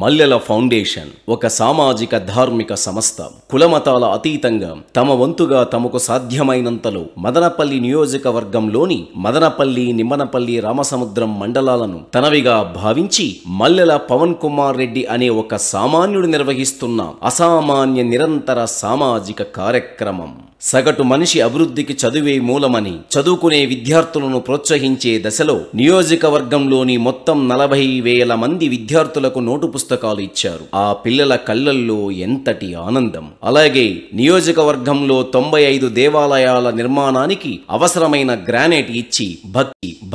మల్లెల foundation ఒక సామాజిక ధార్మిక సంస్థ. కులమతాల అతీతంగా తమ వంతుగా తమకు సాధ్యమైనంతలో మదనపల్లి నియోజకవర్గంలోని మదనపల్లి, నిమ్మనపల్లి, రామసముద్రం మండలాలను తనవిగా భావించి మల్లెల పవన్ కుమార్ రెడ్డి అనే ఒక సామాన్యుడు నిర్వహిస్తున్న అసామాన్య నిరంతర సామాజిక కార్యక్రమం. సగటు మనిషి అభివృద్ధికి చదువే మూలమని చదువుకునే విద్యార్థులను ప్రోత్సహించే దశలో నియోజకవర్గంలోని మొత్తం 40,000 మంది విద్యార్థులకు నోటు పుస్తకాలు ఇచ్చారు. ఆ పిల్లల కళ్ళల్లో ఎంతటి ఆనందం! అలాగే నియోజకవర్గంలో 95 దేవాలయాల నిర్మాణానికి అవసరమైన గ్రానైట్ ఇచ్చి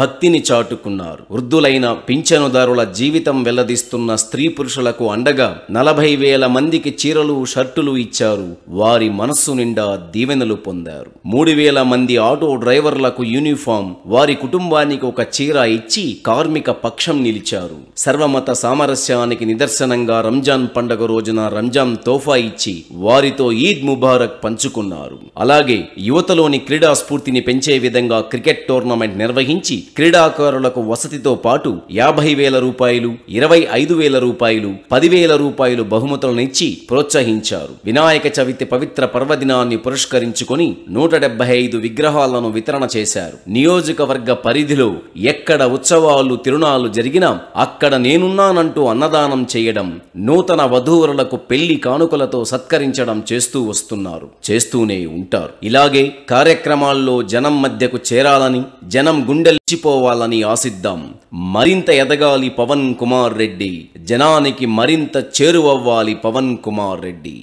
భక్తిని చాటుకున్నారు. వృద్ధులైన పింఛనుదారుల జీవితం వెల్లదిస్తున్న స్త్రీ పురుషులకు అండగా 40,000 మందికి చీరలు, షర్టులు ఇచ్చారు. వారి మనస్సు నిండా దీవెనలు పొందారు. 3,000 మంది ఆటో డ్రైవర్లకు యూనిఫామ్, వారి కుటుంబానికి ఒక చీర ఇచ్చి కార్మిక పక్షం నిలిచారు. సర్వమత సామరస్యానికి నిదర్శనంగా రంజాన్ పండుగ రోజున రంజాన్ తోఫా ఇచ్చి వారితో ఈద్ ముబారక్ పంచుకున్నారు. అలాగే యువతలోని క్రీడా స్ఫూర్తిని పెంచే విధంగా క్రికెట్ టోర్నమెంట్ నిర్వహించి క్రీడాకారులకు వసతితో పాటు 50,000 రూపాయలు, 25,000 రూపాయలు, 10,000 రూపాయలు బహుమతులనిచ్చి ప్రోత్సహించారు. వినాయక చవితి పవిత్ర పర్వదినాన్ని పురస్కరించుకొని 175 విగ్రహాలను వితరణ చేశారు. నియోజకవర్గ పరిధిలో ఎక్కడ ఉత్సవాలు, తిరునాళ్లు జరిగినా అక్కడ నేనున్నానంటూ అన్నదానం చేయడం, నూతన వధూవరులకు పెళ్లి కానుకలతో సత్కరించడం చేస్తూ వస్తున్నారు, చేస్తూనే ఉంటారు. ఇలాగే కార్యక్రమాల్లో జనం మధ్యకు చేరాలని, జనం గుండెలిచిపోవాలని ఆశిద్దాం. మరింత ఎదగాలి పవన్ కుమార్ రెడ్డి, జనానికి మరింత చేరువవ్వాలి పవన్ కుమార్ రెడ్డి.